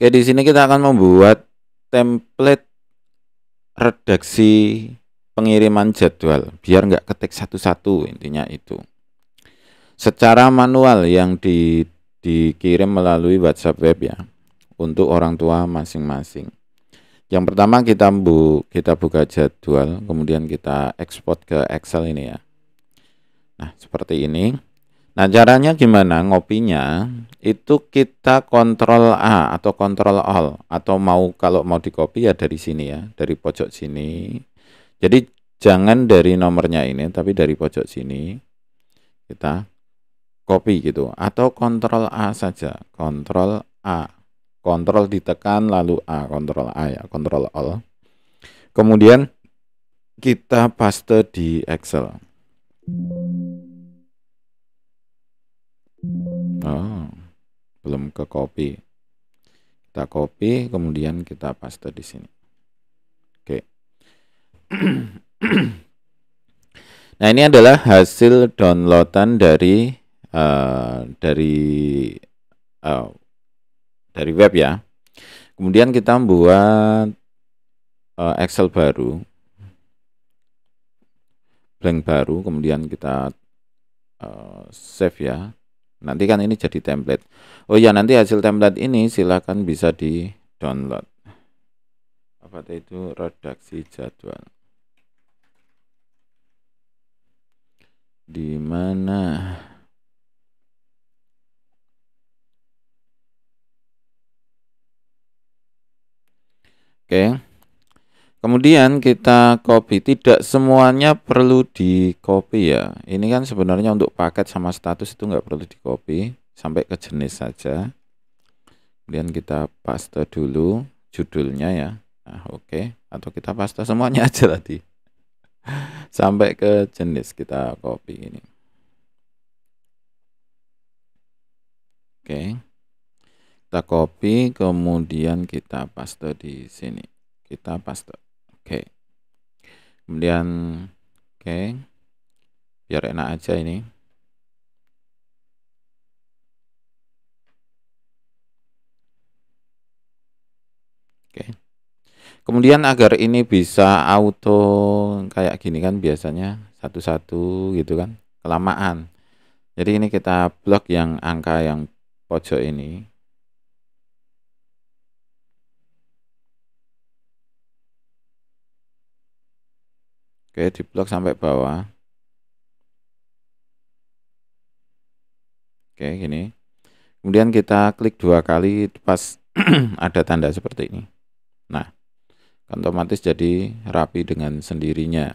Oke, di sini kita akan membuat template redaksi pengiriman jadwal biar nggak ketik satu-satu, intinya itu. Secara manual yang dikirim melalui WhatsApp web ya, untuk orang tua masing-masing. Yang pertama kita buka jadwal, kemudian kita ekspor ke Excel ini ya. Nah, seperti ini. Nah, caranya gimana ngopinya? Itu kita Ctrl A atau Ctrl Alt, atau kalau mau di copy ya dari sini ya, dari pojok sini. Jadi jangan dari nomornya ini, tapi dari pojok sini kita copy gitu, atau Ctrl A saja, Ctrl A, Ctrl ditekan lalu A, Ctrl A ya, Ctrl Alt. Kemudian kita paste di Excel. Oh, belum ke copy. Kita copy, kemudian kita paste di sini. Oke. Nah, ini adalah hasil downloadan dari web ya. Kemudian kita membuat Excel baru, blank baru, kemudian kita save ya. Nanti kan ini jadi template. Oh ya, nanti hasil template ini silakan bisa di download. Apa itu? Redaksi jadwal. Di mana? Oke. Kemudian kita copy, tidak semuanya perlu di copy ya. Ini kan sebenarnya untuk paket sama status itu nggak perlu di copy, sampai ke jenis saja. Kemudian kita paste dulu judulnya ya. Nah, oke. Atau kita paste semuanya aja tadi. Sampai ke jenis kita copy ini. Oke. Kita copy, kemudian kita paste di sini. Kita paste. Oke. Kemudian oke. Biar enak aja ini. Oke. Kemudian agar ini bisa auto kayak gini kan biasanya satu-satu gitu kan, kelamaan. Jadi ini kita blok yang angka yang pojok ini. Oke, di blok sampai bawah. Oke, gini. Kemudian kita klik 2 kali pas ada tanda seperti ini. Nah, otomatis jadi rapi dengan sendirinya.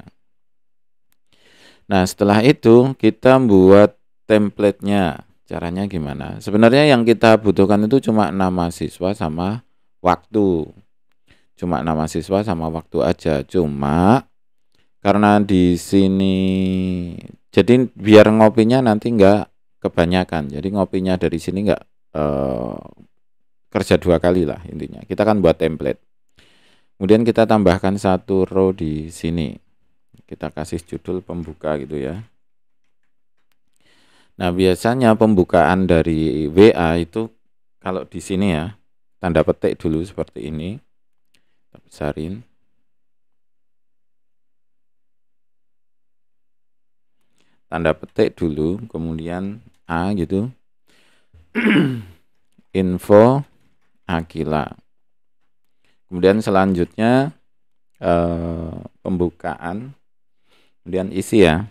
Nah, setelah itu kita buat template-nya. Caranya gimana? Sebenarnya yang kita butuhkan itu cuma nama siswa sama waktu. Cuma nama siswa sama waktu aja. Cuma karena di sini jadi biar ngopinya nanti enggak kebanyakan. Jadi ngopinya dari sini enggak kerja 2 kali lah intinya. Kita kan buat template. Kemudian kita tambahkan 1 row di sini. Kita kasih judul pembuka gitu ya. Nah, biasanya pembukaan dari WA itu kalau di sini ya, tanda petik dulu seperti ini. Kita besarin. Tanda petik dulu, kemudian A gitu. Info Akila. Kemudian selanjutnya pembukaan, kemudian isi ya.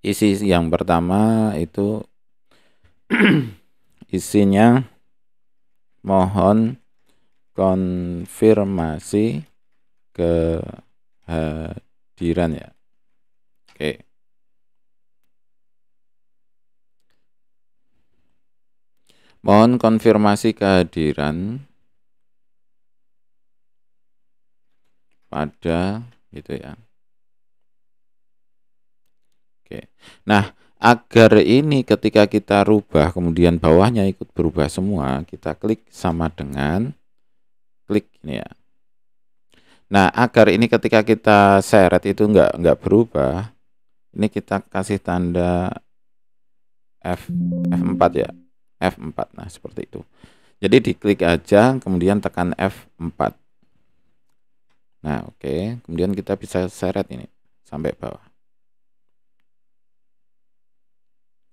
Isi yang pertama itu isinya mohon konfirmasi kehadiran ya. Oke. Mohon konfirmasi kehadiran pada gitu ya. Oke. Nah, agar ini ketika kita rubah kemudian bawahnya ikut berubah semua, kita klik sama dengan klik ini ya. Nah, agar ini ketika kita seret itu enggak berubah, ini kita kasih tanda F4 ya. F4. Nah, seperti itu. Jadi diklik aja, kemudian tekan F4. Nah, oke. Kemudian kita bisa seret ini sampai bawah.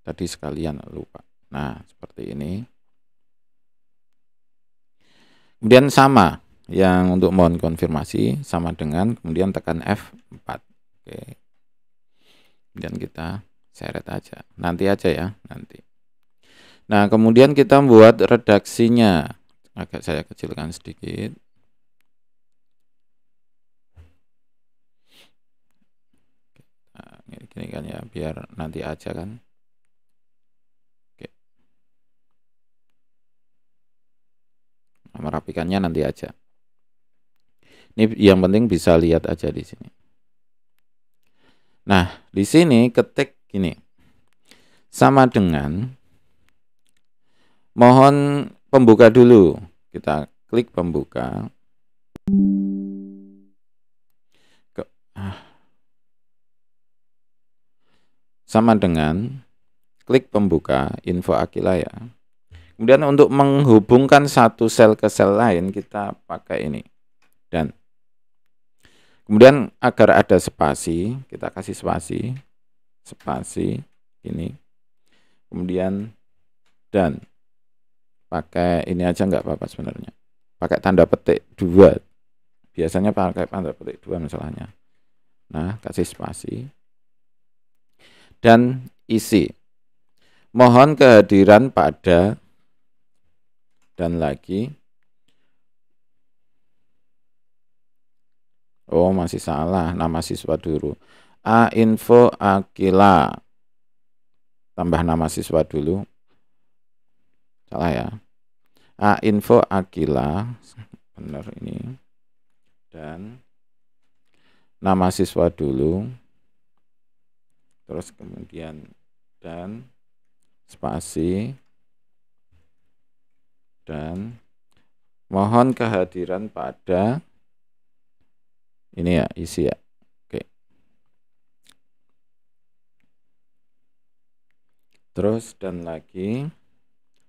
Tadi sekalian lupa. Nah, seperti ini. Kemudian sama, yang untuk mohon konfirmasi sama dengan kemudian tekan F4. Oke. Kemudian kita seret aja. Nanti aja ya, nanti. Nah, kemudian kita buat redaksinya. Agak saya kecilkan sedikit. Nah, gini kan ya, biar nanti aja kan. Oke. Nah, merapikannya nanti aja. Ini yang penting bisa lihat aja di sini. Nah, di sini ketik gini. Sama dengan mohon pembuka dulu. Kita klik pembuka. Sama dengan klik pembuka info Aquila ya. Kemudian untuk menghubungkan satu sel ke sel lain kita pakai ini. Dan kemudian agar ada spasi, kita kasih spasi ini. Kemudian dan pakai ini aja nggak apa-apa sebenarnya. Pakai tanda petik 2. Biasanya pakai tanda petik 2 masalahnya. Nah, kasih spasi. Dan isi. Mohon kehadiran pada dan lagi. Oh, masih salah nama siswa dulu. Info Aquila. Tambah nama siswa dulu. Salah ya. Info Aquila. Benar ini. Dan nama siswa dulu. Terus kemudian dan spasi. Dan mohon kehadiran pada ini ya, isi ya. Oke. Terus dan lagi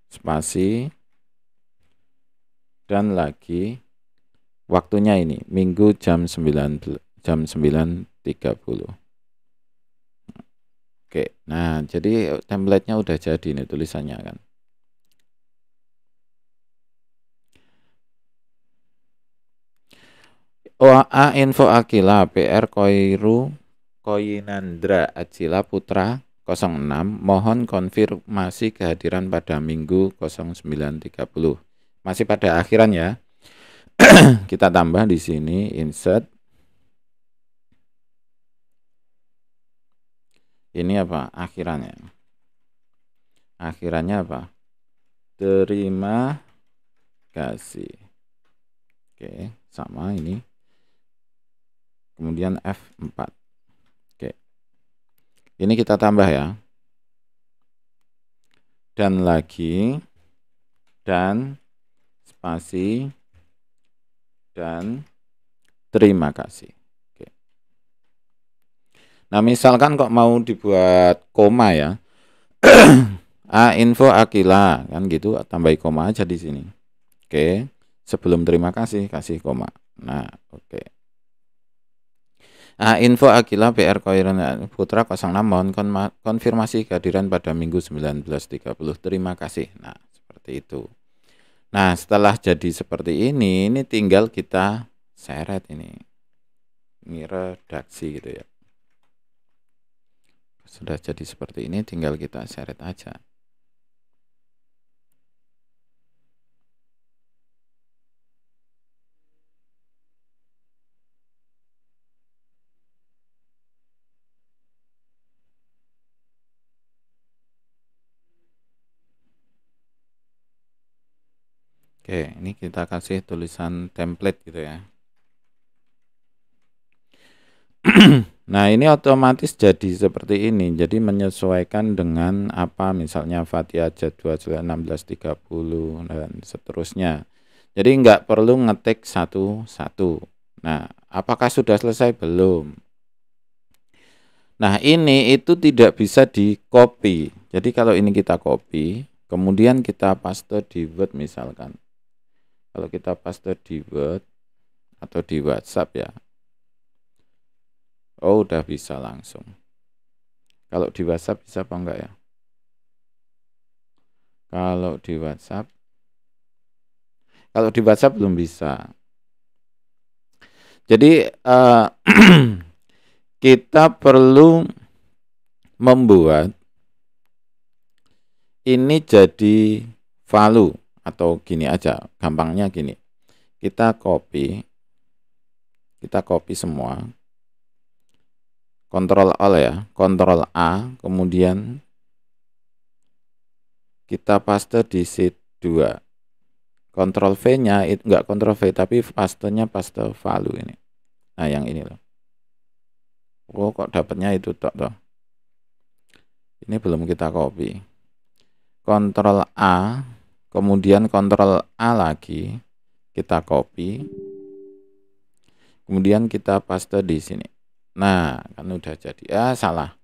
spasi dan lagi waktunya ini Minggu jam 9.30. Oke. Nah, jadi template-nya udah jadi ini tulisannya kan. Info Aquila PR Koyinandra Acila Putra 06 mohon konfirmasi kehadiran pada Minggu 09.30. Masih pada akhiran ya. Kita tambah di sini insert. Ini apa? Akhirannya. Akhirannya apa? Terima kasih. Oke, sama ini. Kemudian F4. Oke. Ini kita tambah ya. Dan lagi. Dan spasi. Dan terima kasih. Oke. Nah, misalkan kok mau dibuat koma ya. Info Aquila. Kan gitu, tambahi koma aja di sini. Oke. Sebelum terima kasih, kasih koma. Nah, oke. Info Aquila PR Koyinandra Putra 06 mohon konfirmasi kehadiran pada Minggu 19.30. Terima kasih. Nah, seperti itu. Nah, setelah jadi seperti ini tinggal kita seret ini. Ini redaksi gitu ya. Sudah jadi seperti ini tinggal kita seret aja. Oke, ini kita kasih tulisan template gitu ya. Nah, ini otomatis jadi seperti ini. Jadi menyesuaikan dengan apa misalnya Fatihah jadwal 16.30 dan seterusnya. Jadi nggak perlu ngetik satu-satu. Nah, apakah sudah selesai? Belum. Nah, ini itu tidak bisa di copy. Jadi kalau ini kita copy, Kemudian kita paste di Word misalkan. Kalau kita paste di Word atau di WhatsApp ya, oh udah bisa langsung. Kalau di WhatsApp bisa apa enggak ya? Kalau di WhatsApp belum bisa. Jadi kita perlu membuat ini jadi value atau gini aja, gampangnya gini. Kita copy semua. Ctrl Alt ya, Ctrl A, kemudian kita paste di sheet 2. Ctrl V-nya itu enggak Ctrl V tapi pastenya paste value ini. Nah, yang ini loh. Oh, kok dapatnya itu tok toh. Ini belum kita copy. Ctrl A, kemudian Ctrl A lagi, kita copy. Kemudian kita paste di sini. Nah, kan udah jadi. Salah.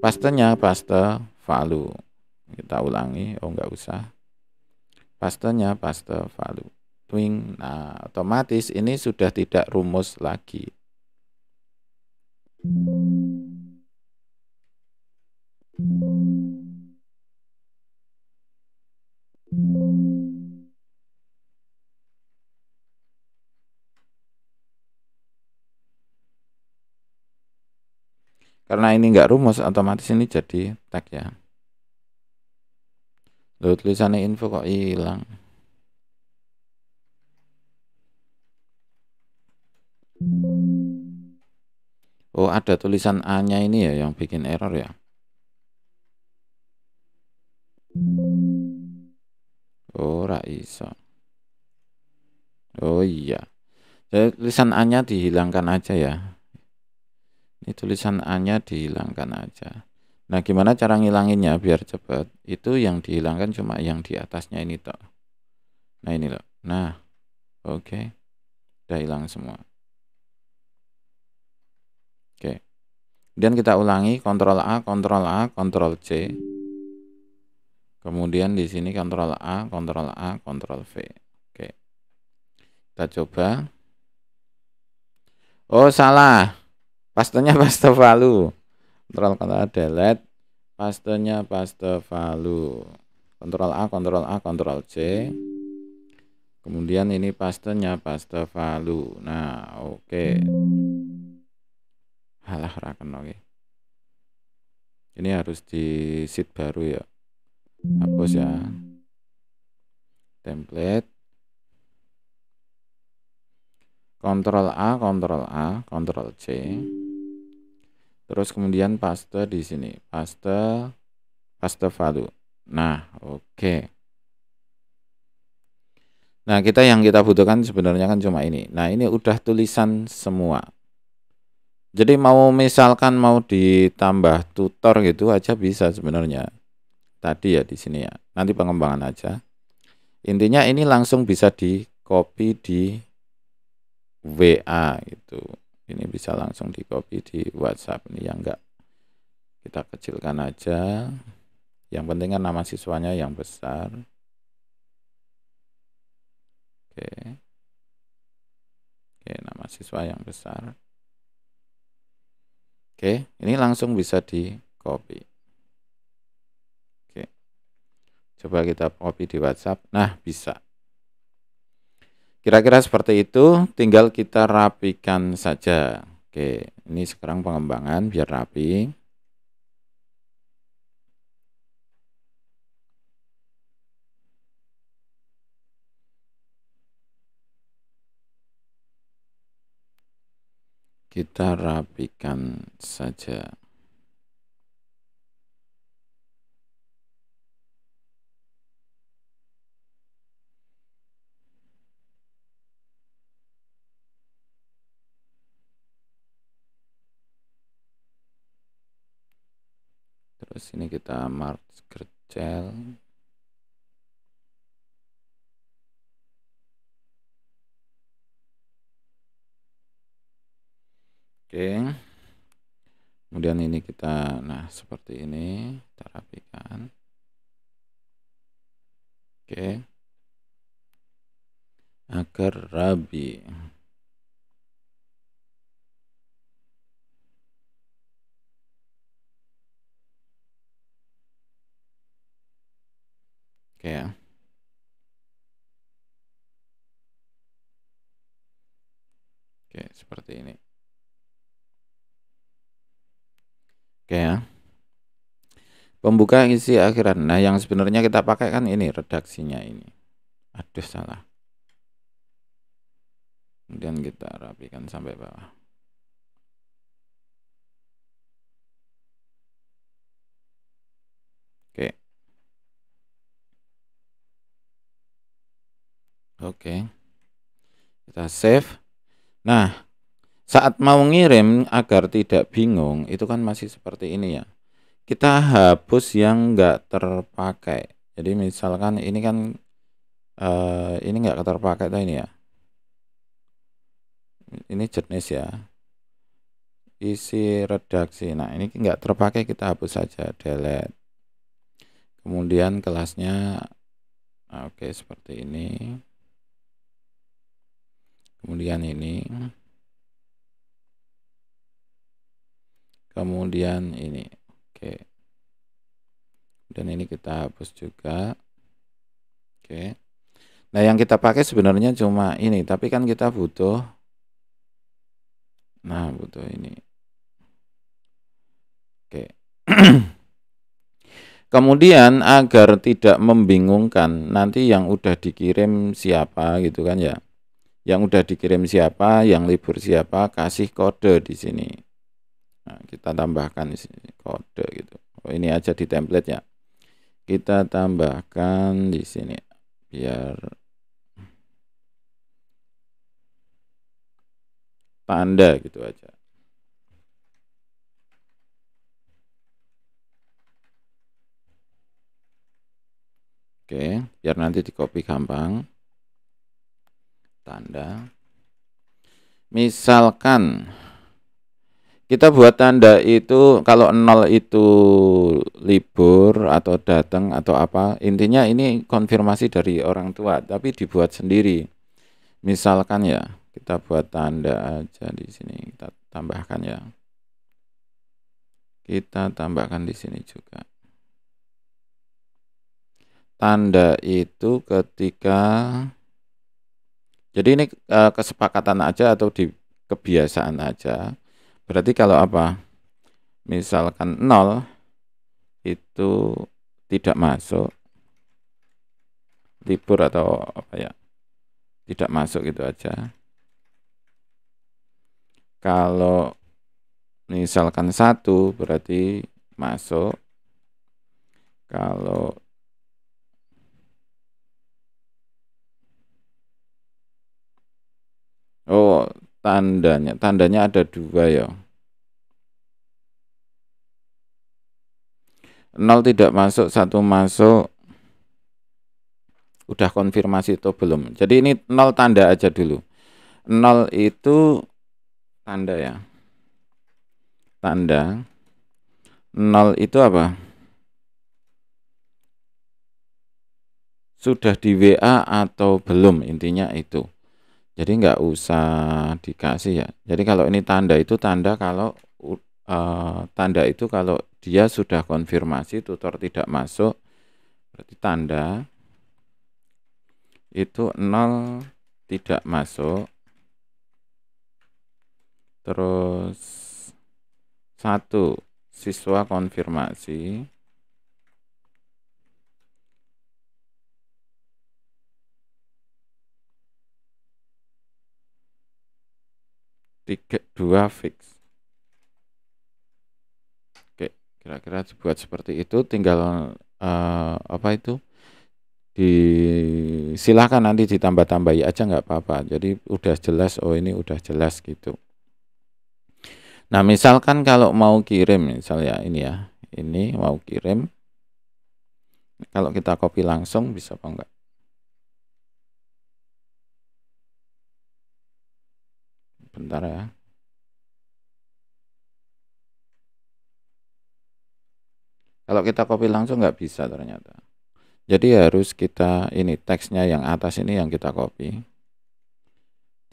Pastenya paste value. Kita ulangi, oh enggak usah. Pastenya paste value. Twing. Nah, otomatis ini sudah tidak rumus lagi. Karena ini enggak rumus, otomatis ini jadi tag ya. Loh, tulisannya info kok hilang. Oh, ada tulisan A-nya ini ya yang bikin error ya. Oh, ra iso. Oh iya. Jadi tulisan A-nya dihilangkan aja ya. Ini tulisan A-nya dihilangkan aja. Nah, gimana cara ngilanginnya biar cepat? Itu yang dihilangkan cuma yang di atasnya ini toh. Nah, ini loh. Nah, oke. Udah hilang semua. Oke. Kemudian kita ulangi Ctrl A, Ctrl A, Ctrl C. Kemudian di sini Ctrl A, Ctrl A, Ctrl V. Oke. Kita coba. Oh, salah. Pastenya paste value. Ctrl delete. Pastenya paste value. Ctrl A, Ctrl A, Ctrl C. Kemudian ini pastenya paste value. Nah, oke. Halah raken oke. Ini harus di sheet baru ya. Hapus ya. Template. Ctrl A, Ctrl A, Ctrl C. Terus kemudian paste di sini. Paste value. Nah, oke. Nah, yang kita butuhkan sebenarnya kan cuma ini. Nah, ini udah tulisan semua. Jadi misalkan mau ditambah tutor gitu aja bisa sebenarnya. Tadi ya di sini ya. Nanti pengembangan aja. Intinya ini langsung bisa di copy di WA gitu. Ini bisa langsung di copy di WhatsApp ini yang enggak. Kita kecilkan aja. Yang penting kan nama siswanya yang besar. Oke. Oke, nama siswa yang besar. Oke, ini langsung bisa di copy. Oke. Coba kita copy di WhatsApp. Nah, bisa. Kira-kira seperti itu, tinggal kita rapikan saja. Oke, ini sekarang pengembangan biar rapi. Kita rapikan saja. Terus ini kita mark kecil. Oke. Kemudian ini kita, nah seperti ini, kita rapikan. Oke, agar rabi. Oke ya. Oke, seperti ini. Oke ya. Pembuka isi akhiran. Nah, yang sebenarnya kita pakai kan ini redaksinya ini. Aduh, salah. Kemudian kita rapikan sampai bawah. Oke. Oke. Kita save. Nah, saat mau ngirim agar tidak bingung, itu kan masih seperti ini ya. Kita hapus yang enggak terpakai. Jadi misalkan ini kan ini enggak terpakai tuh ini ya. Ini jenis ya. Isi redaksi. Nah, ini enggak terpakai, kita hapus saja, delete. Kemudian kelasnya oke, seperti ini. Kemudian ini. Kemudian ini. Oke. Dan ini kita hapus juga. Oke. Nah, yang kita pakai sebenarnya cuma ini, tapi kan kita butuh ini. Oke. Kemudian agar tidak membingungkan, nanti yang udah dikirim siapa gitu kan ya. Yang udah dikirim siapa, yang libur siapa, kasih kode di sini. Nah, kita tambahkan di sini kode gitu. Oh, ini aja di template ya. Kita tambahkan di sini biar tanda gitu aja. Oke, biar nanti di copy gampang. Tanda. Misalkan kita buat tanda itu kalau 0 itu libur atau datang atau apa, intinya ini konfirmasi dari orang tua, tapi dibuat sendiri. Misalkan ya, kita buat tanda aja di sini, kita tambahkan ya. Kita tambahkan di sini juga. Tanda itu ketika, jadi ini kesepakatan aja atau di kebiasaan aja. Berarti kalau apa? Misalkan 0 itu tidak masuk, libur atau apa ya, tidak masuk gitu aja. Kalau misalkan 1 berarti masuk. Kalau tandanya ada 2 ya. 0 tidak masuk, 1 masuk. Udah konfirmasi atau belum? Jadi ini 0 tanda aja dulu. 0 itu tanda ya. Tanda. 0 itu apa? Sudah di WA atau belum, intinya itu. Jadi nggak usah dikasih ya. Jadi kalau ini tanda itu tanda kalau tanda itu kalau dia sudah konfirmasi tutor tidak masuk, berarti tanda itu 0 tidak masuk. Terus 1 siswa konfirmasi. 2 fix. Oke, kira-kira buat seperti itu, tinggal apa itu? Silakan nanti ditambah-tambahi aja nggak apa-apa. Jadi udah jelas, oh ini udah jelas gitu. Nah, misalkan kalau mau kirim, misalnya ini ya, ini mau kirim, kalau kita copy langsung bisa apa enggak? Bentar ya. Kalau kita copy langsung nggak bisa ternyata. Jadi harus kita ini teksnya yang atas ini yang kita copy,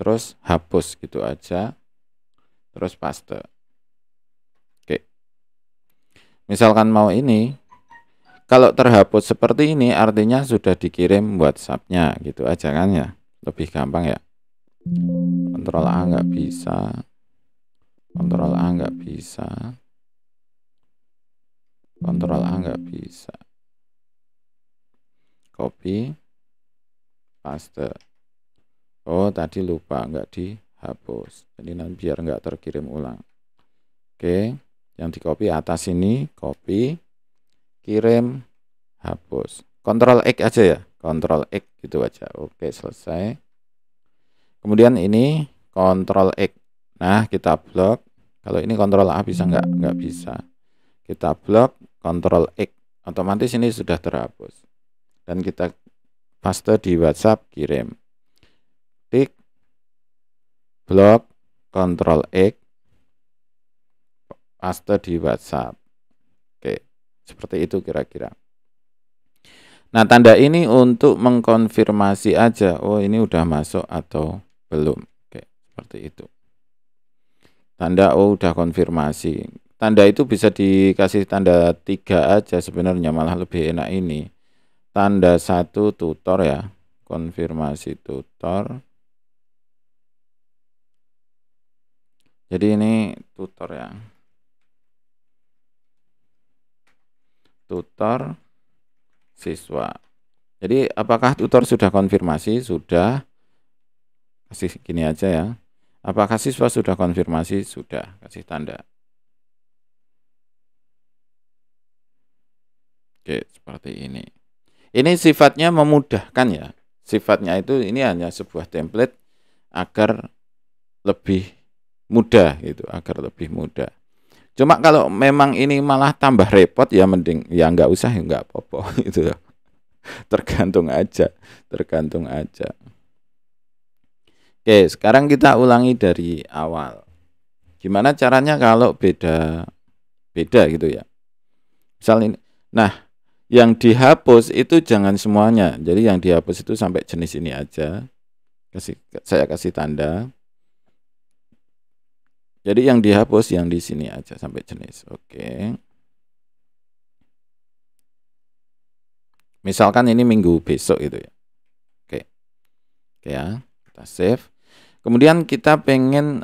terus hapus gitu aja, terus paste. Oke. Misalkan mau ini, kalau terhapus seperti ini artinya sudah dikirim WhatsApp-nya gitu aja kan ya. Lebih gampang ya. Ctrl A nggak bisa. Ctrl A nggak bisa. Ctrl A nggak bisa. Copy, paste. Oh tadi lupa nggak dihapus. Jadi nanti biar nggak terkirim ulang. Oke, yang di copy atas ini, copy, kirim, hapus. Ctrl X aja ya, Ctrl X gitu aja. Oke selesai. Kemudian ini Ctrl X. Nah kita blok. Kalau ini Ctrl A bisa nggak? Nggak bisa. Kita blok, Ctrl X. Otomatis ini sudah terhapus. Dan kita paste di WhatsApp, kirim. Tik, blok, Ctrl X, paste di WhatsApp. Oke, seperti itu kira-kira. Nah, tanda ini untuk mengkonfirmasi aja. Oh, ini udah masuk atau belum. Oke, seperti itu. Tanda oh udah konfirmasi. Tanda itu bisa dikasih tanda 3 aja sebenarnya, malah lebih enak ini. Tanda 1 tutor ya. Konfirmasi tutor. Jadi ini tutor ya. Tutor siswa. Jadi apakah tutor sudah konfirmasi? Sudah. Kasih gini aja ya. Apakah siswa sudah konfirmasi? Sudah. Kasih tanda. Oke, seperti ini. Ini sifatnya memudahkan ya. Sifatnya itu ini hanya sebuah template agar lebih mudah gitu, agar lebih mudah. Cuma kalau memang ini malah tambah repot ya mending ya nggak usah ya nggak apa-apa gitu. Tergantung aja, tergantung aja. Oke, sekarang kita ulangi dari awal. Gimana caranya kalau beda gitu ya. Misal ini. Nah, yang dihapus itu jangan semuanya. Jadi yang dihapus itu sampai jenis ini aja. Saya kasih tanda. Jadi yang dihapus yang di sini aja sampai jenis. Oke. Misalkan ini minggu besok gitu ya. Oke. Oke ya, kita save. Kemudian kita pengen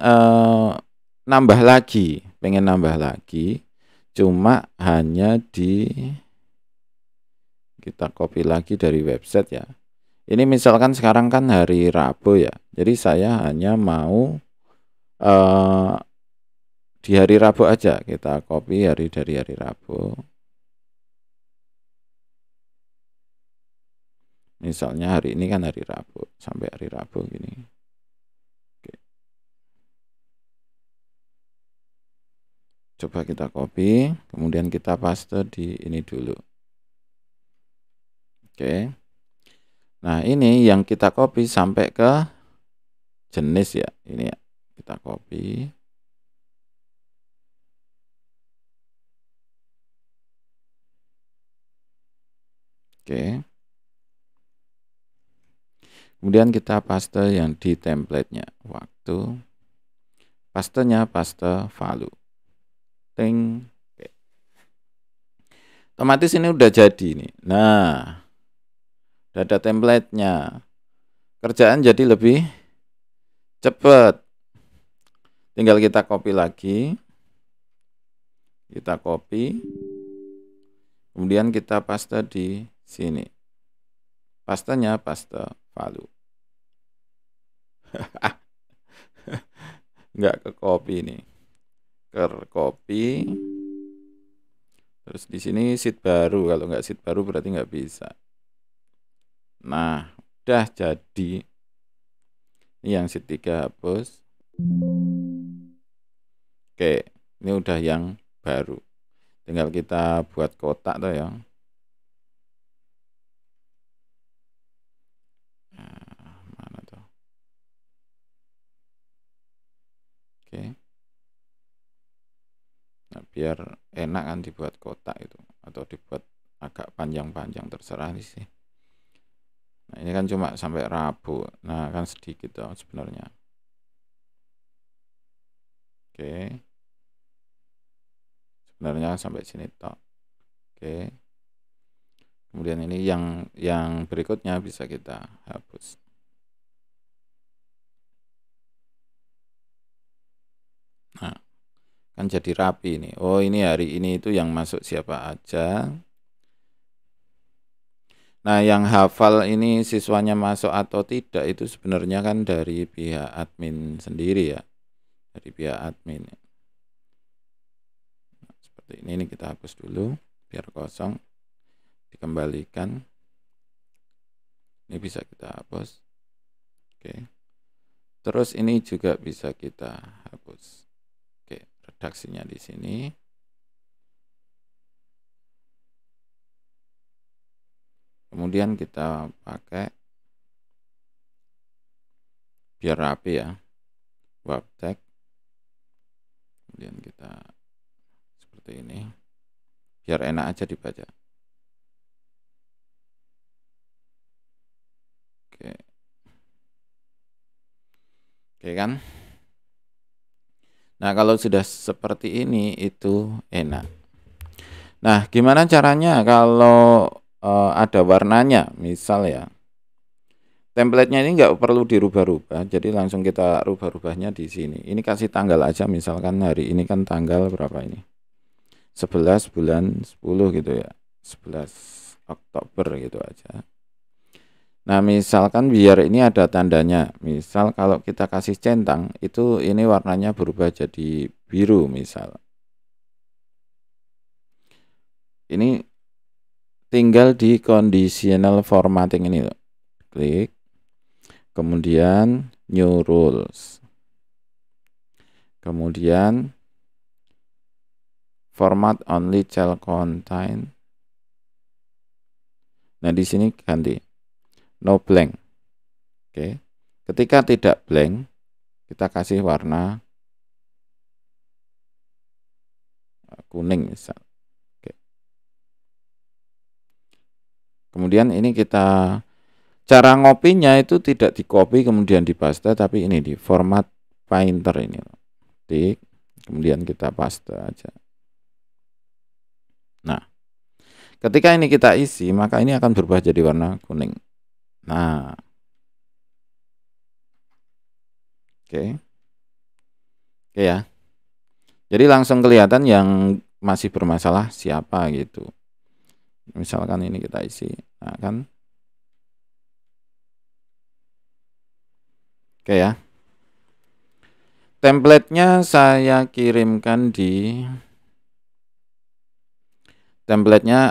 nambah lagi, cuma hanya kita copy lagi dari website ya. Ini misalkan sekarang kan hari Rabu ya, jadi saya hanya mau di hari Rabu aja, kita copy dari hari Rabu. Misalnya hari ini kan hari Rabu, sampai hari Rabu gini. Oke. Coba kita copy, kemudian kita paste di ini dulu. Oke. Nah, ini yang kita copy sampai ke jenis ya. Ini ya. Kita copy. Oke. Kemudian kita paste yang di template-nya. Waktu. Pastenya paste value. Ting. Oke. Otomatis ini udah jadi nih. Nah, udah ada template-nya. Kerjaan jadi lebih cepat. Tinggal kita copy lagi. Kita copy. Kemudian kita paste di sini. Pastenya paste value. Nggak ke copy nih. Ke copy. Terus di sini sheet baru. Kalau nggak sheet baru berarti nggak bisa. Nah, udah jadi. Ini yang sheet 3 hapus. Oke, ini udah yang baru. Tinggal kita buat kotak tuh ya. Nah, mana tuh? Oke. Nah, biar enak kan dibuat kotak itu atau dibuat agak panjang-panjang, terserah sih. Nah, ini kan cuma sampai Rabu. Nah, kan sedikit dong sebenarnya. Oke. Sebenarnya sampai sini tok. Oke. Kemudian ini yang berikutnya bisa kita hapus. Nah, kan jadi rapi ini. Oh, ini hari ini itu yang masuk siapa aja. Nah, yang hafal ini siswanya masuk atau tidak itu sebenarnya kan dari pihak admin sendiri ya. Dari pihak admin. Nah, seperti ini kita hapus dulu biar kosong. Dikembalikan. Ini bisa kita hapus. Oke. Terus ini juga bisa kita hapus. Oke, redaksinya di sini. Kemudian kita pakai biar rapi ya. Web tag. Kemudian kita seperti ini. Biar enak aja dibaca. Oke. Oke kan? Nah, kalau sudah seperti ini itu enak. Nah, gimana caranya kalau ada warnanya, misal ya. Template-nya ini nggak perlu dirubah-rubah, jadi langsung kita rubah-rubahnya di sini. Ini kasih tanggal aja, misalkan hari ini kan tanggal berapa ini? 11 bulan 10 gitu ya. 11 Oktober gitu aja. Nah, misalkan biar ini ada tandanya. Misal kalau kita kasih centang, itu ini warnanya berubah jadi biru misal. Ini tinggal di conditional formatting ini loh. Klik. Kemudian new rules. Kemudian format only cell contain. Nah, di sini ganti no blank. Oke. Ketika tidak blank, kita kasih warna kuning misal. Oke. Kemudian ini kita cara ngopinya itu tidak di copy kemudian di paste, tapi ini di format painter ini. Tik, kemudian kita paste aja. Nah, ketika ini kita isi, maka ini akan berubah jadi warna kuning. Nah, oke ya. Jadi langsung kelihatan yang masih bermasalah siapa gitu. Misalkan ini kita isi, nah kan. Oke ya. Template-nya saya kirimkan di template-nya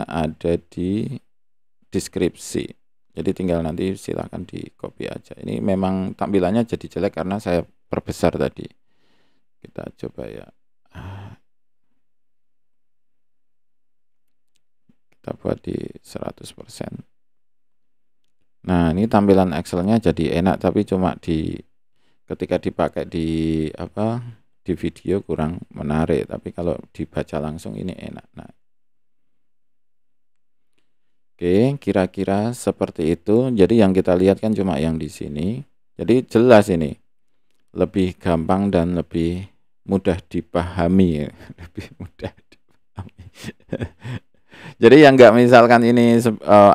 ada di deskripsi. Jadi tinggal nanti silahkan di copy aja. Ini memang tampilannya jadi jelek karena saya perbesar tadi. Kita coba ya. Kita buat di 100%. Nah, ini tampilan Excel-nya jadi enak, tapi cuma ketika dipakai di video kurang menarik, tapi kalau dibaca langsung ini enak. Nah, oke, kira-kira seperti itu. Jadi yang kita lihat kan cuma yang di sini. Jadi jelas ini lebih gampang dan lebih mudah dipahami, lebih mudah dipahami. Jadi yang nggak misalkan ini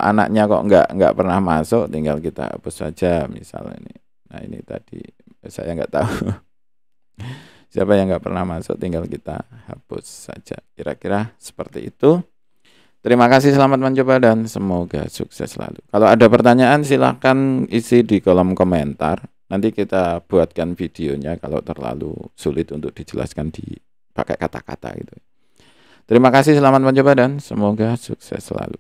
anaknya kok nggak pernah masuk, tinggal kita hapus saja misalnya ini. Nah, ini tadi saya nggak tahu siapa yang nggak pernah masuk, tinggal kita hapus saja. Kira-kira seperti itu. Terima kasih, selamat mencoba dan semoga sukses selalu. Kalau ada pertanyaan silahkan isi di kolom komentar. Nanti kita buatkan videonya kalau terlalu sulit untuk dijelaskan pakai kata-kata gitu. Terima kasih, selamat mencoba dan semoga sukses selalu.